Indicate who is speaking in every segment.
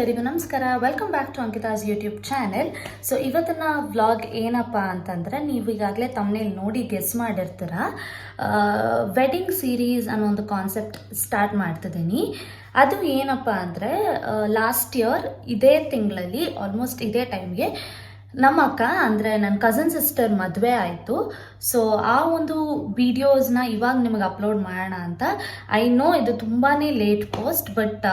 Speaker 1: ಎಲ್ಲರಿಗೂ ನಮಸ್ಕಾರ. Welcome back to Ankita's YouTube channel. So ಇವತ್ತಿನ ವ್ಲಾಗ್ ಏನಪ್ಪ ಅಂತಂದರೆ, ನೀವು ಈಗಾಗಲೇ ತಮ್ಮನೇಲಿ ನೋಡಿ ಗೆಸ್ ಮಾಡಿರ್ತೀರ, ವೆಡ್ಡಿಂಗ್ ಸೀರೀಸ್ ಅನ್ನೋ ಒಂದು ಕಾನ್ಸೆಪ್ಟ್ ಸ್ಟಾರ್ಟ್ ಮಾಡ್ತಿದ್ದೀನಿ. ಅದು ಏನಪ್ಪ ಅಂದರೆ, ಲಾಸ್ಟ್ ಇಯರ್ ಇದೇ ತಿಂಗಳಲ್ಲಿ ಆಲ್ಮೋಸ್ಟ್ ಇದೇ ಟೈಮ್ಗೆ ನಮ್ಮ ಅಕ್ಕ ಅಂದರೆ ನನ್ನ ಕಸಿನ್ ಸಿಸ್ಟರ್ ಮದುವೆ ಆಯಿತು. ಸೊ ಆ ಒಂದು ವಿಡಿಯೋಸ್ನ ಇವಾಗ ನಿಮಗೆ ಅಪ್ಲೋಡ್ ಮಾಡೋಣ ಅಂತ. ಐ ನೋ ಇದು ತುಂಬಾ ಲೇಟ್ ಪೋಸ್ಟ್, ಬಟ್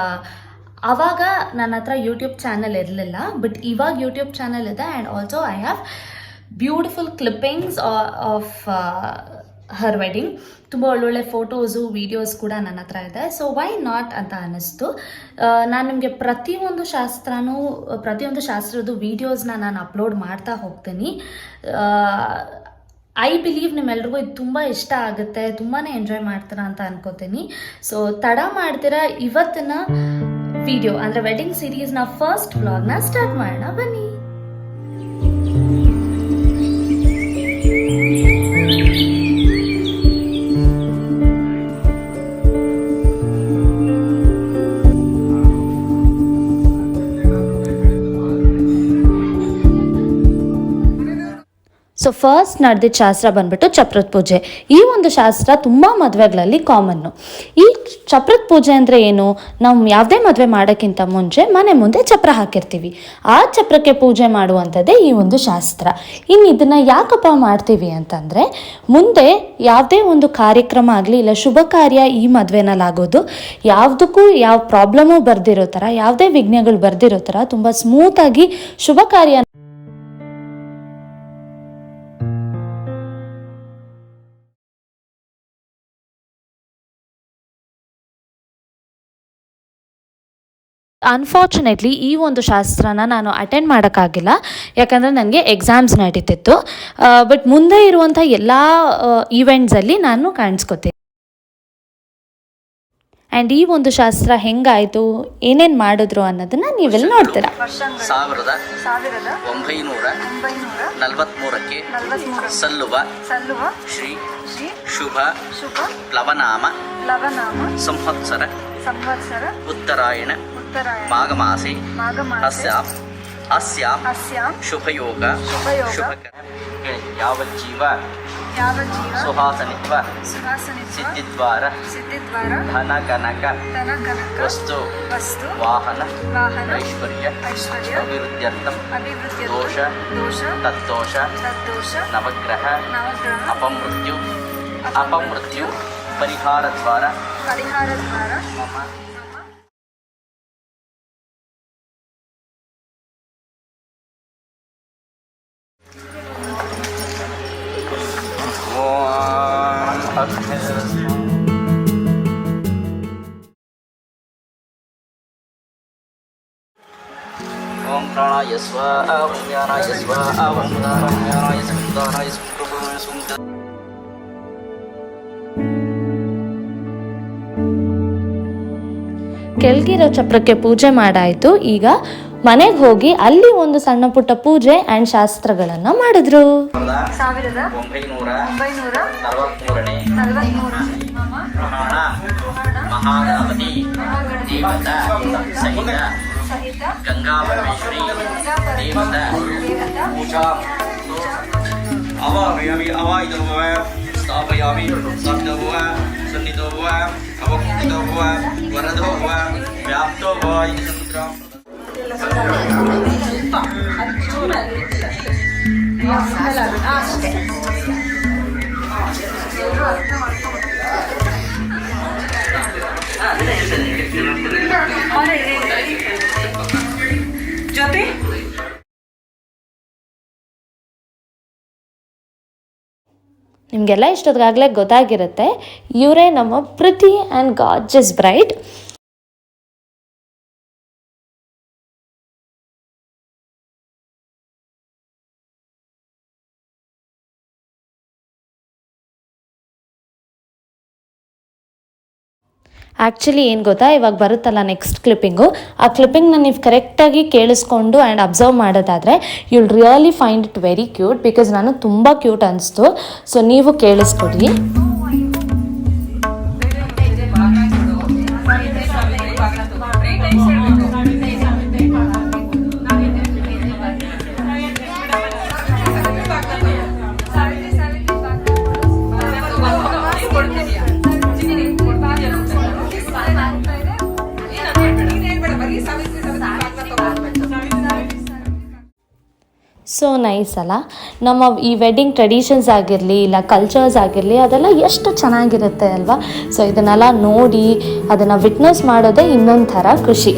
Speaker 1: ಆವಾಗ ನನ್ನ ಹತ್ರ ಯೂಟ್ಯೂಬ್ ಚಾನಲ್ ಇರಲಿಲ್ಲ. ಬಟ್ ಇವಾಗ ಯೂಟ್ಯೂಬ್ ಚಾನಲ್ ಇದೆ and also I have beautiful clippings of her wedding. ತುಂಬ ಒಳ್ಳೊಳ್ಳೆ ಫೋಟೋಸು ವೀಡಿಯೋಸ್ ಕೂಡ ನನ್ನ ಹತ್ರ ಇದೆ. ಸೊ ವೈ ನಾಟ್ ಅಂತ ಅನ್ನಿಸ್ತು. ನಾನು ನಿಮಗೆ ಪ್ರತಿಯೊಂದು ಶಾಸ್ತ್ರದ ವೀಡಿಯೋಸ್ನ ನಾನು ಅಪ್ಲೋಡ್ ಮಾಡ್ತಾ ಹೋಗ್ತೀನಿ. ಐ ಬಿಲೀವ್ ನಿಮ್ಮೆಲ್ರಿಗೂ ಇದು ತುಂಬ ಇಷ್ಟ ಆಗುತ್ತೆ, ತುಂಬಾ ಎಂಜಾಯ್ ಮಾಡ್ತೀರಾ ಅಂತ ಅನ್ಕೋತೀನಿ. ಸೊ ತಡ ಮಾಡ್ತೀರಾ, ಇವತ್ತಿನ ವಿಡಿಯೋ ಅಂದರೆ ವೆಡ್ಡಿಂಗ್ ಸೀರೀಸ್ನ ಫಸ್ಟ್ ವ್ಲಾಗ್ನ ಸ್ಟಾರ್ಟ್ ಮಾಡೋಣ ಬನ್ನಿ. ಸೊ ಫಸ್ಟ್ ನಡೆದಿದ್ದ ಶಾಸ್ತ್ರ ಬಂದ್ಬಿಟ್ಟು ಚಪ್ರದ ಪೂಜೆ. ಈ ಒಂದು ಶಾಸ್ತ್ರ ತುಂಬ ಮದುವೆಗಳಲ್ಲಿ ಕಾಮನ್ನು. ಈ ಚಪ್ರದ ಪೂಜೆ ಅಂದರೆ ಏನು? ನಾವು ಯಾವುದೇ ಮದುವೆ ಮಾಡೋಕ್ಕಿಂತ ಮುಂಚೆ ಮನೆ ಮುಂದೆ ಚಪ್ರ ಹಾಕಿರ್ತೀವಿ. ಆ ಚಪ್ರಕ್ಕೆ ಪೂಜೆ ಮಾಡುವಂಥದ್ದೇ ಈ ಒಂದು ಶಾಸ್ತ್ರ. ಇನ್ನು ಇದನ್ನು ಯಾಕಪ್ಪ ಮಾಡ್ತೀವಿ ಅಂತಂದರೆ, ಮುಂದೆ ಯಾವುದೇ ಒಂದು ಕಾರ್ಯಕ್ರಮ ಆಗಲಿ ಇಲ್ಲ ಶುಭ ಕಾರ್ಯ ಈ ಮದುವೆನಲ್ಲಾಗೋದು ಯಾವುದಕ್ಕೂ ಯಾವ ಪ್ರಾಬ್ಲಮು ಬರ್ದಿರೋ ಥರ, ಯಾವುದೇ ವಿಘ್ನಗಳು ಬರ್ದಿರೋ ಥರ ತುಂಬ ಸ್ಮೂತಾಗಿ ಶುಭ ಕಾರ್ಯ ಅನ್ಫಾರ್ಚುನೇಟ್ಲಿ ಈ ಒಂದು ಶಾಸ್ತ್ರನ ನಾನು ಅಟೆಂಡ್ ಮಾಡೋಕ್ಕಾಗಿಲ್ಲ, ಯಾಕಂದರೆ ನನಗೆ ಎಕ್ಸಾಮ್ಸ್ ನಡೀತಿತ್ತು. ಬಟ್ ಮುಂದೆ ಇರುವಂಥ ಎಲ್ಲ ಈವೆಂಟ್ಸಲ್ಲಿ ನಾನು ಕಾಣಿಸ್ಕೊತೀನಿ. ಆ್ಯಂಡ್ ಈ ಒಂದು ಶಾಸ್ತ್ರ ಹೆಂಗಾಯಿತು, ಏನೇನು ಮಾಡಿದ್ರು ಅನ್ನೋದನ್ನು ನೀವೆಲ್ಲ ನೋಡ್ತೀರಾ.
Speaker 2: 1943ಕ್ಕೆ ಸಲ್ಲುವ ಶ್ರೀ ಶುಭ ಪ್ಲವನಾಮ ಸಂವತ್ಸರ ಉತ್ತರಾಯಣ ಮಾಘಮಾಸೆ ಅಸ್ಯಾಂ ಶುಭಯೋಗ ಯಾವಜ್ಜೀವ ಸುಹಾಸನಿತ್ವ ಸಿದ್ಧಿದ್ವಾರ ಧನ ಕನಕ ವಸ್ತು ವಾಹನ ಐಶ್ವರ್ಯ ಅಭಿವೃದ್ಧ್ಯರ್ಥಂ ದೋಷ ತದ್ದೋಷ ನವಗ್ರಹ ಅಪಮೃತ್ಯು ಪರಿಹಾರ ದ್ವಾರ ಮಮ ಓಂ ಪ್ರಾಣಾಯ ಸ್ವಾಹ ಓಂ ಜ್ಞಾನಾಯ ಸ್ವಾಹ ಓಂ ಜ್ಞಾನಾಯ ಸ್ವಾಹ
Speaker 1: ಕೆಳಗಿರೋ ಚಪ್ರಕ್ಕೆ ಪೂಜೆ ಮಾಡಾಯಿತು. ಈಗ ಮನೆಗೆ ಹೋಗಿ ಅಲ್ಲಿ ಒಂದು ಸಣ್ಣ ಪುಟ್ಟ ಪೂಜೆ ಆ್ಯಂಡ್ ಶಾಸ್ತ್ರಗಳನ್ನು ಮಾಡಿದ್ರು.
Speaker 2: 1943ನೇ ಮಹಾಗಣಪತಿ ದೇವತಾ ಸಹಿತ ಗಂಗಾ ಪರಮೇಶ್ವರಿ ದೇವತಾ ಪೂಜಾ ಸ್ಥಾಪಯಾಮಿ ಸ್ಥಾಪಿತೋ ಭವ ಸನ್ನಿಧೋ ಭವ ಅವಕುಂಠಿತೋ ಭವ ವರದೋ ಭವ ವ್ಯಾಪ್ತೋ ಭವ ಇದು ಸಮುದ್ರ. ಜೊತೆ
Speaker 1: ನಿಮಗೆಲ್ಲ ಇಷ್ಟೊತ್ತಾಗಲೇ ಗೊತ್ತಾಗಿರುತ್ತೆ, ಇವರೇ ನಮ್ಮ pretty and gorgeous bride. Actually ಏನು ಗೊತ್ತಾ, ಇವಾಗ ಬರುತ್ತಲ್ಲ ನೆಕ್ಸ್ಟ್ ಕ್ಲಿಪ್ಪಿಂಗು, ಆ ಕ್ಲಿಪ್ಪಿಂಗ್ನ ನೀವು ಕರೆಕ್ಟಾಗಿ ಕೇಳಿಸ್ಕೊಂಡು ಆ್ಯಂಡ್ ಅಬ್ಸರ್ವ್ ಮಾಡೋದಾದರೆ you'll really find it very cute. Because ನಾನು ತುಂಬ ಕ್ಯೂಟ್ ಅನಿಸ್ತು. ಸೊ ನೀವು ಕೇಳಿಸ್ಕೊಡಿ. ಸೊ ನೈಸ್ ಅಲ್ಲ. ನಮ್ಮ ಈ ವೆಡ್ಡಿಂಗ್ ಟ್ರೆಡಿಷನ್ಸ್ ಆಗಿರಲಿ ಇಲ್ಲ ಕಲ್ಚರ್ಸ್ ಆಗಿರಲಿ ಅದೆಲ್ಲ ಎಷ್ಟು ಚೆನ್ನಾಗಿರುತ್ತೆ ಅಲ್ವಾ. ಸೊ ಇದನ್ನೆಲ್ಲ ನೋಡಿ ಅದನ್ನು ವಿಟ್ನೆಸ್ ಮಾಡೋದೇ ಇನ್ನೊಂದು ಥರ ಖುಷಿ.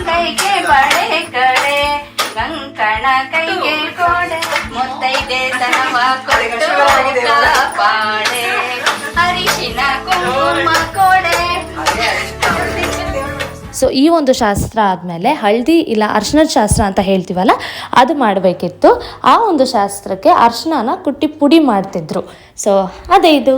Speaker 3: ಕೈಗೆ ಬಳೆ ಕಡೆ ಕಂಕಣ ಕೈಗೆ ಕೊಡೆ ಮುತ್ತೈದೆ ತನವ ಕೊಟ್ಟು ಕಾಪಾಡೆ ಅರಿಶಿನ ಕುಂಕುಮ ಕೊಡೆ.
Speaker 1: ಸೊ ಈ ಒಂದು ಶಾಸ್ತ್ರ ಆದಮೇಲೆ ಹಳದಿ ಇಲ್ಲ ಅರ್ಶಿಣದ ಶಾಸ್ತ್ರ ಅಂತ ಹೇಳ್ತೀವಲ್ಲ ಅದು ಮಾಡಬೇಕಿತ್ತು. ಆ ಒಂದು ಶಾಸ್ತ್ರಕ್ಕೆ ಅರ್ಶಿಣನ ಕುಟ್ಟಿ ಪುಡಿ ಮಾಡ್ತಿದ್ರು. ಸೊ ಅದೇ ಇದು.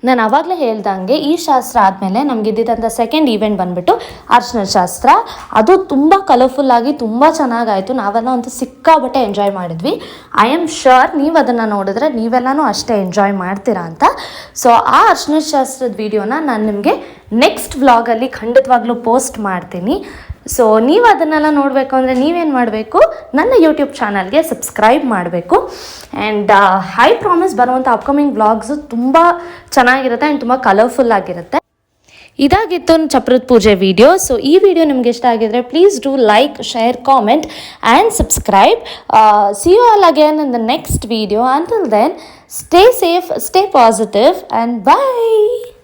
Speaker 1: ನಾನು ಆವಾಗಲೇ ಹೇಳ್ದಂಗೆ ಈ ಶಾಸ್ತ್ರ ಆದಮೇಲೆ ನಮ್ಗೆ ಇದ್ದಿದ್ದಂಥ ಸೆಕೆಂಡ್ ಈವೆಂಟ್ ಬಂದುಬಿಟ್ಟು ಅರ್ಶಿಣದ ಶಾಸ್ತ್ರ. ಅದು ತುಂಬ ಕಲರ್ಫುಲ್ಲಾಗಿ ತುಂಬ ಚೆನ್ನಾಗಾಯಿತು. ನಾವೆಲ್ಲ ಒಂದು ಸಿಕ್ಕಾಬಟ್ಟೆ ಎಂಜಾಯ್ ಮಾಡಿದ್ವಿ. ಐ ಆಮ್ ಶ್ಯೂರ್ ನೀವು ಅದನ್ನು ನೋಡಿದ್ರೆ ನೀವೆಲ್ಲನೂ ಅಷ್ಟೇ ಎಂಜಾಯ್ ಮಾಡ್ತೀರಾ ಅಂತ. ಸೊ ಆ ಅರ್ಶಿಣದ ಶಾಸ್ತ್ರದ ವಿಡಿಯೋನ ನಾನು ನಿಮಗೆ ನೆಕ್ಸ್ಟ್ ವ್ಲಾಗಲ್ಲಿ ಖಂಡಿತವಾಗ್ಲೂ ಪೋಸ್ಟ್ ಮಾಡ್ತೀನಿ. ಸೊ ನೀವು ಅದನ್ನೆಲ್ಲ ನೋಡಬೇಕು ಅಂದರೆ ನೀವೇನು ಮಾಡಬೇಕು, ನನ್ನ ಯೂಟ್ಯೂಬ್ ಚಾನಲ್ಗೆ ಸಬ್ಸ್ಕ್ರೈಬ್ ಮಾಡಬೇಕು. ಆ್ಯಂಡ್ ಐ ಪ್ರಾಮಿಸ್ ಬರುವಂಥ ಅಪ್ಕಮಿಂಗ್ ವ್ಲಾಗ್ಸು ತುಂಬ ಚೆನ್ನಾಗಿರುತ್ತೆ ಆ್ಯಂಡ್ ತುಂಬ ಕಲರ್ಫುಲ್ ಆಗಿರುತ್ತೆ. ಇದಾಗಿತ್ತು ಚಪ್ರದ ಪೂಜೆ ವಿಡಿಯೋ. ಸೊ ಈ ವಿಡಿಯೋ ನಿಮ್ಗೆ ಇಷ್ಟ ಆಗಿದ್ರೆ please do like, share, comment and subscribe. See you all again in the next video. Until then, stay safe, stay positive and bye.